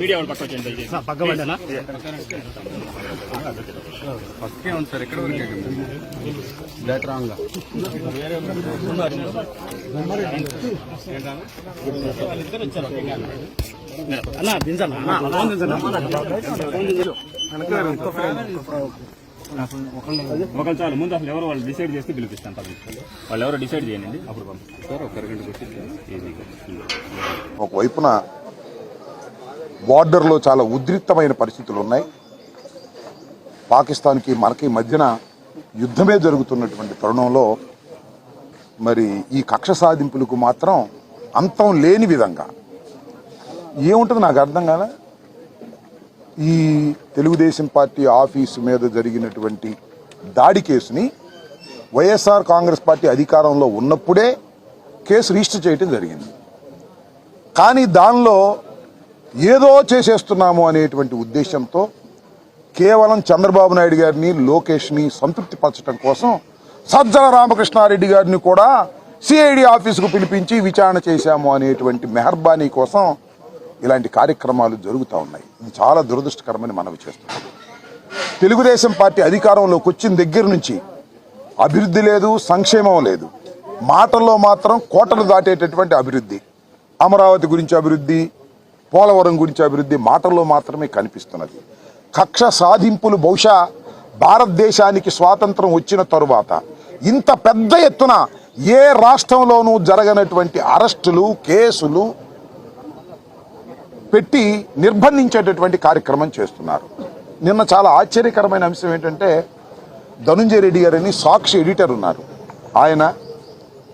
Media పక్కన పక్కే ఉంది sir. ఎక్కడ వరకు బ్యాక్ రాంగ్ అన్నా దించన్నా ఒకళ్ళు చాలు. ముందు అసలు ఎవరు వాళ్ళు డిసైడ్ చేస్తే పిలిపిస్తాను. వాళ్ళు ఎవరో డిసైడ్ చేయండి, అప్పుడు పంపిస్తారు. ఒక ఒకవైపున బార్డర్లో చాలా ఉద్రిక్తమైన పరిస్థితులు ఉన్నాయి. పాకిస్తాన్కి మనకి మధ్యన యుద్ధమే జరుగుతున్నటువంటి తరుణంలో మరి ఈ కక్ష సాధింపులకు మాత్రం అంతం లేని విధంగా ఏముంటుంది నాకు అర్థం కాలే. ఈ తెలుగుదేశం పార్టీ ఆఫీసు మీద జరిగినటువంటి దాడి కేసుని వైఎస్ఆర్ కాంగ్రెస్ పార్టీ అధికారంలో ఉన్నప్పుడే కేసు రిజిస్టర్ చేయడం జరిగింది. కానీ దానిలో ఏదో చేసేస్తున్నాము అనేటువంటి ఉద్దేశంతో కేవలం చంద్రబాబు నాయుడు గారిని, లోకేష్ని సంతృప్తిపరచడం కోసం సజ్జల రామకృష్ణారెడ్డి గారిని కూడా సిఐడి ఆఫీసుకు పిలిపించి విచారణ చేశాము అనేటువంటి మెహర్బానీ కోసం ఇలాంటి కార్యక్రమాలు జరుగుతూ ఉన్నాయి. ఇది చాలా దురదృష్టకరమని మనవి చేస్తున్నాం. తెలుగుదేశం పార్టీ అధికారంలోకి వచ్చిన దగ్గర నుంచి అభివృద్ధి లేదు, సంక్షేమం లేదు. మాటల్లో మాత్రం కోటలు దాటేటటువంటి అభివృద్ధి, అమరావతి గురించి అభివృద్ధి, పోలవరం గురించి అభివృద్ధి మాటల్లో మాత్రమే కనిపిస్తున్నది. కక్ష సాధింపులు బహుశా భారతదేశానికి స్వాతంత్రం వచ్చిన తరువాత ఇంత పెద్ద ఎత్తున ఏ రాష్ట్రంలోనూ జరగనటువంటి అరెస్టులు, కేసులు పెట్టి నిర్బంధించేటటువంటి కార్యక్రమం చేస్తున్నారు. నిన్న చాలా ఆశ్చర్యకరమైన అంశం ఏంటంటే ధనుంజయ రెడ్డి గారని సాక్షి ఎడిటర్ ఉన్నారు. ఆయన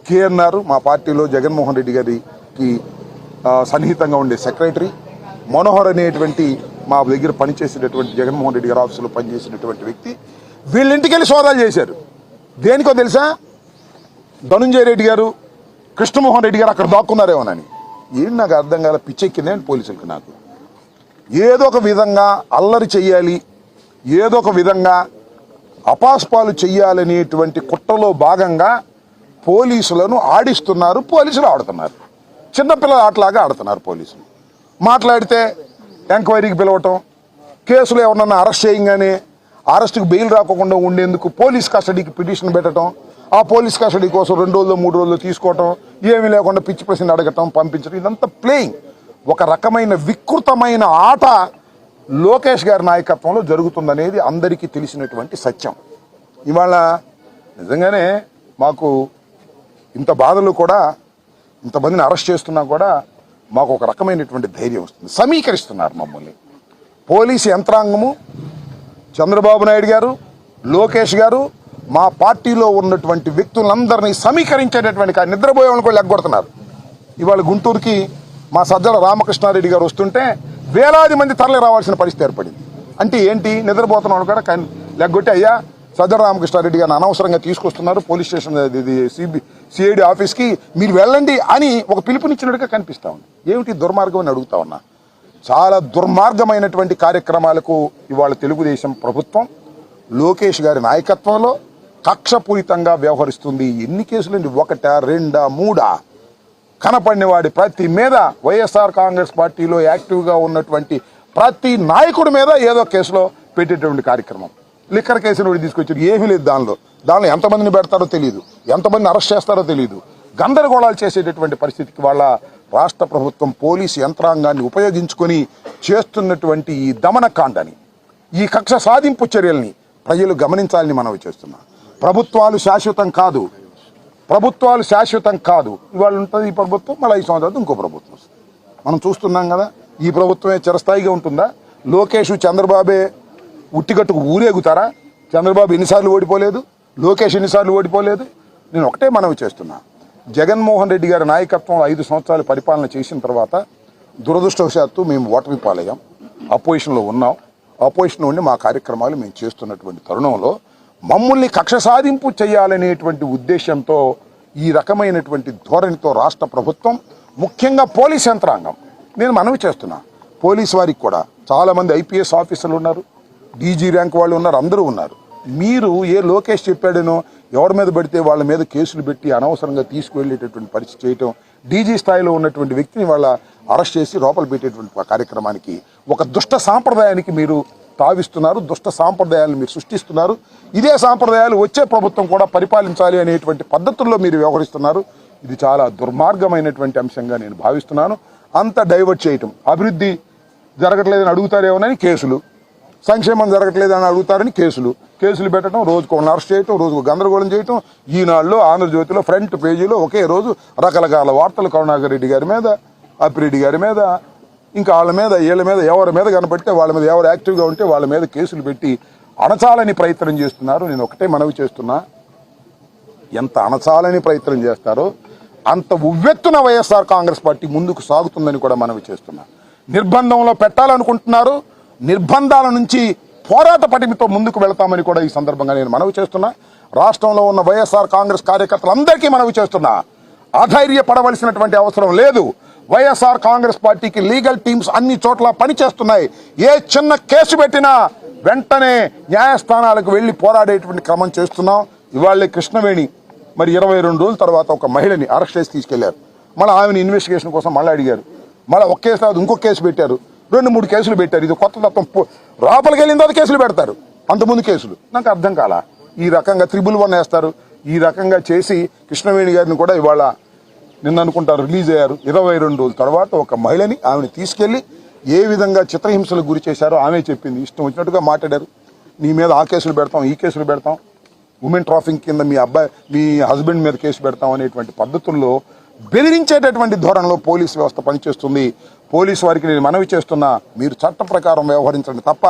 కేఎన్ఆర్ మా పార్టీలో జగన్మోహన్ రెడ్డి గారికి సన్నిహితంగా ఉండే సెక్రటరీ, మనోహర్ అనేటువంటి మా దగ్గర పనిచేసేటటువంటి జగన్మోహన్ రెడ్డి గారి ఆఫీసులో పనిచేసినటువంటి వ్యక్తి వీళ్ళింటికి వెళ్ళి సోదాలు చేశారు. దేనికో తెలుసా? ధనుంజయ రెడ్డి గారు, కృష్ణమోహన్ రెడ్డి గారు అక్కడ దాక్కున్నారేమోనని. ఏం నాకు అర్థం కాల, పిచ్చెక్కిందని పోలీసులకు. నాకు ఏదో ఒక విధంగా అల్లరి చెయ్యాలి, ఏదో ఒక విధంగా అపాస్పాలు చెయ్యాలనేటువంటి కుట్రలో భాగంగా పోలీసులను ఆడిస్తున్నారు. పోలీసులు ఆడుతున్నారు, చిన్నపిల్లల ఆటలాగా ఆడుతున్నారు. పోలీసులు మాట్లాడితే ఎంక్వైరీకి పిలవటం, కేసులో ఎవరన్నా అరెస్ట్ చేయగానే అరెస్టుకు బెయిల్ రాకుండా ఉండేందుకు పోలీస్ కస్టడీకి పిటిషన్ పెట్టడం, ఆ పోలీస్ కస్టడీ కోసం 2 రోజులు 3 రోజులు తీసుకోవటం, ఏమీ లేకుండా పిచ్చి ప్రశ్నలు అడగటం, పంపించడం, ఇదంతా ప్లేయింగ్. ఒక రకమైన వికృతమైన ఆట లోకేష్ గారి నాయకత్వంలో జరుగుతుందనేది అందరికీ తెలిసినటువంటి సత్యం. ఇవాళ నిజంగానే మాకు ఇంత బాధలు కూడా, ఇంతమందిని అరెస్ట్ చేస్తున్నా కూడా మాకు ఒక రకమైనటువంటి ధైర్యం వస్తుంది. సమీకరిస్తున్నారు మమ్మల్ని పోలీసు యంత్రాంగము, చంద్రబాబు నాయుడు గారు, లోకేష్ గారు, మా పార్టీలో ఉన్నటువంటి వ్యక్తులందరినీ సమీకరించేటటువంటి నిద్రపోయే వాళ్ళని కూడా లెగ్గొడుతున్నారు. ఇవాళ గుంటూరుకి మా సజ్జల రామకృష్ణారెడ్డి గారు వస్తుంటే వేలాది మంది తరలి రావాల్సిన పరిస్థితి ఏర్పడింది. అంటే ఏంటి? నిద్రపోతున్న వాళ్ళు కూడా లెగ్గొట్టి, అయ్యా సజ్జల రామకృష్ణారెడ్డి గారిని అనవసరంగా తీసుకొస్తున్నారు పోలీస్ స్టేషన్ సిఐడి ఆఫీస్కి, మీరు వెళ్ళండి అని ఒక పిలుపునిచ్చినట్టుగా కనిపిస్తూ ఉంది. ఏమిటి దుర్మార్గం అని అడుగుతా ఉన్నా. చాలా దుర్మార్గమైనటువంటి కార్యక్రమాలకు ఇవాళ తెలుగుదేశం ప్రభుత్వం లోకేష్ గారి నాయకత్వంలో కక్షపూరితంగా వ్యవహరిస్తుంది. ఎన్ని కేసులండి? 1, 2, 3 కనపడిన వాడి ప్రతి మీద వైఎస్ఆర్ కాంగ్రెస్ పార్టీలో యాక్టివ్గా ఉన్నటువంటి ప్రతి నాయకుడి మీద ఏదో కేసులో పెట్టేటువంటి కార్యక్రమం. లిక్కర్ కేసును కూడా తీసుకొచ్చారు. ఏమీ లేదు దానిలో ఎంతమందిని పెడతారో తెలియదు, ఎంతమందిని అరెస్ట్ చేస్తారో తెలియదు. గందరగోళాలు చేసేటటువంటి పరిస్థితికి వాళ్ళ రాష్ట్ర ప్రభుత్వం పోలీసు యంత్రాంగాన్ని ఉపయోగించుకొని చేస్తున్నటువంటి ఈ దమనకాండని, ఈ కక్ష సాధింపు చర్యల్ని ప్రజలు గమనించాలని మనవి చేస్తున్నాం. ప్రభుత్వాలు శాశ్వతం కాదు, ఇవాళ ఉంటుంది ఈ ప్రభుత్వం, మళ్ళీ 5 సంవత్సరాలు ఇంకో ప్రభుత్వం వస్తుంది. మనం చూస్తున్నాం కదా. ఈ ప్రభుత్వమే చిరస్థాయిగా ఉంటుందా? లోకేష్ చంద్రబాబే ఉట్టిగట్టుకు ఊరేగుతారా? చంద్రబాబు ఎన్నిసార్లు ఓడిపోలేదు, లోకేష్ ఎన్నిసార్లు ఓడిపోలేదు. నేను ఒకటే మనవి చేస్తున్నా, జగన్మోహన్ రెడ్డి గారి నాయకత్వంలో 5 సంవత్సరాలు పరిపాలన చేసిన తర్వాత దురదృష్టవశాత్తు మేము ఓటమి పాలయ్యాం. అపోజిషన్లో ఉన్నాం. అపోజిషన్ ఉండి మా కార్యక్రమాలు మేము చేస్తున్నటువంటి తరుణంలో మమ్మల్ని కక్ష సాధింపు చేయాలనేటువంటి ఉద్దేశంతో ఈ రకమైనటువంటి ధోరణితో రాష్ట్ర ప్రభుత్వం, ముఖ్యంగా పోలీస్ యంత్రాంగం, నేను మనవి చేస్తున్నా, పోలీస్ వారికి కూడా చాలామంది ఐపీఎస్ ఆఫీసర్లు ఉన్నారు, డీజీ ర్యాంక్ వాళ్ళు ఉన్నారు, అందరూ ఉన్నారు. మీరు ఏ లోకేష్ చెప్పాడనో ఎవరి మీద పడితే వాళ్ళ మీద కేసులు పెట్టి అనవసరంగా తీసుకువెళ్ళేటటువంటి పరిస్థితి చేయటం, డీజీ స్థాయిలో ఉన్నటువంటి వ్యక్తిని వాళ్ళ అరెస్ట్ చేసి లోపల పెట్టేటువంటి కార్యక్రమానికి ఒక దుష్ట సాంప్రదాయానికి మీరు తావిస్తున్నారు, దుష్ట సాంప్రదాయాలను మీరు సృష్టిస్తున్నారు. ఇదే సాంప్రదాయాలు వచ్చే ప్రభుత్వం కూడా పరిపాలించాలి అనేటువంటి పద్ధతుల్లో మీరు వ్యవహరిస్తున్నారు. ఇది చాలా దుర్మార్గమైనటువంటి అంశంగా నేను భావిస్తున్నాను. అంత డైవర్ట్ చేయటం, అభివృద్ధి జరగట్లేదని అడుగుతారేమోనని కేసులు, సంక్షేమం జరగట్లేదని అడుగుతారని కేసులు పెట్టడం, రోజుకు ఒక అరెస్ట్ చేయటం, రోజుకు గందరగోళం చేయటం. ఈనాడులో, ఆంధ్రజ్యోతిలో ఫ్రంట్ పేజీలో ఒకే రోజు రకరకాల వార్తలు కరుణాకర్ రెడ్డి గారి మీద, అప్పిరెడ్డి గారి మీద, ఇంకా వాళ్ళ మీద వీళ్ళ మీద ఎవరి మీద కనపడితే వాళ్ళ మీద, ఎవరు యాక్టివ్గా ఉంటే వాళ్ళ మీద కేసులు పెట్టి అణచాలని ప్రయత్నం చేస్తున్నారు. నేను ఒకటే మనవి చేస్తున్నా, ఎంత అణచాలని ప్రయత్నం చేస్తారో అంత ఉవ్వెత్తున వైఎస్ఆర్ కాంగ్రెస్ పార్టీ ముందుకు సాగుతుందని కూడా మనవి చేస్తున్నా. నిర్బంధంలో పెట్టాలనుకుంటున్నారు, నిర్బంధాల నుంచి పోరాట పటిమతో ముందుకు వెళతామని కూడా ఈ సందర్భంగా నేను మనవి చేస్తున్నా. రాష్ట్రంలో ఉన్న వైఎస్ఆర్ కాంగ్రెస్ కార్యకర్తలందరికీ మనవి చేస్తున్నా, అధైర్యపడవలసినటువంటి అవసరం లేదు. వైఎస్ఆర్ కాంగ్రెస్ పార్టీకి లీగల్ టీమ్స్ అన్ని చోట్ల పనిచేస్తున్నాయి. ఏ చిన్న కేసు పెట్టినా వెంటనే న్యాయస్థానాలకు వెళ్ళి పోరాడేటువంటి క్రమం చేస్తున్నాం. ఇవాళ కృష్ణవేణి మరి 22 రోజుల తర్వాత ఒక మహిళని అరెస్ట్ చేసి తీసుకెళ్లారు. మళ్ళీ ఆమెను ఇన్వెస్టిగేషన్ కోసం మళ్ళీ అడిగారు. మళ్ళీ ఒక కేసు తర్వాత ఇంకొక కేసు పెట్టారు, 2-3 కేసులు పెట్టారు. ఇది కొత్త తత్వం. లోపలికి వెళ్ళిన తర్వాత కేసులు పెడతారు, అంతకుముందు కేసులు. నాకు అర్థం కాలా. ఈ రకంగా 111 వేస్తారు. ఈ రకంగా చేసి కృష్ణవేణి గారిని కూడా ఇవాళ నిన్న అనుకుంటారు రిలీజ్ అయ్యారు. 22 రోజుల తర్వాత ఒక మహిళని, ఆమెను తీసుకెళ్లి ఏ విధంగా చిత్రహింసలకు గురి చేశారో ఆమె చెప్పింది. ఇష్టం వచ్చినట్టుగా మాట్లాడారు. నీ మీద ఆ కేసులు పెడతాం, ఈ కేసులు పెడతాం, ఉమెన్ ట్రాఫికింగ్ కింద మీ హస్బెండ్ మీద కేసు పెడతాం అనేటువంటి పద్ధతుల్లో బెదిరించేటటువంటి ధోరణిలో పోలీసు వ్యవస్థ పనిచేస్తుంది. పోలీసు వారికి నేను మనవి చేస్తున్నా, మీరు చట్ట ప్రకారం వ్యవహరించండి తప్ప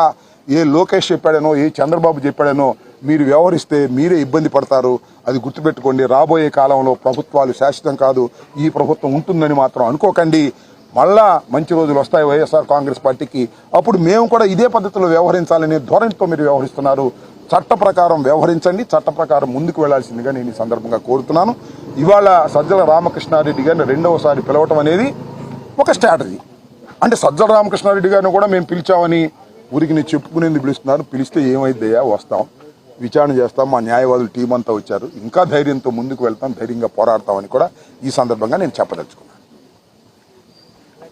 ఏ లోకేష్ చెప్పాడనో, ఏ చంద్రబాబు చెప్పాడనో మీరు వ్యవహరిస్తే మీరే ఇబ్బంది పడతారు. అది గుర్తుపెట్టుకోండి. రాబోయే కాలంలో ప్రభుత్వాలు శాశ్వతం కాదు. ఈ ప్రభుత్వం ఉంటుందని మాత్రం అనుకోకండి. మళ్ళా మంచి రోజులు వస్తాయి వైఎస్ఆర్ కాంగ్రెస్ పార్టీకి. అప్పుడు మేము కూడా ఇదే పద్ధతిలో వ్యవహరించాలనే ధోరణితో మీరు వ్యవహరిస్తున్నారు. చట్ట ప్రకారం వ్యవహరించండి, చట్ట ప్రకారం ముందుకు వెళ్లాల్సిందిగా నేను ఈ సందర్భంగా కోరుతున్నాను. ఇవాళ సజ్జల రామకృష్ణారెడ్డి గారిని రెండవసారి పిలవటం అనేది ఒక స్ట్రాటజీ. అంటే సజ్జల రామకృష్ణారెడ్డి గారిని కూడా మేము పిలిచామని ఊరికి నేను చెప్పుకునేది పిలుస్తున్నారు. పిలిస్తే ఏమైందయ్యా, వస్తాం, విచారణ చేస్తాం, మా న్యాయవాదులు టీం అంతా వచ్చారు, ఇంకా ధైర్యంతో ముందుకు వెళ్తాం, ధైర్యంగా పోరాడతామని కూడా ఈ సందర్భంగా నేను చెప్పదలుచుకున్నాను.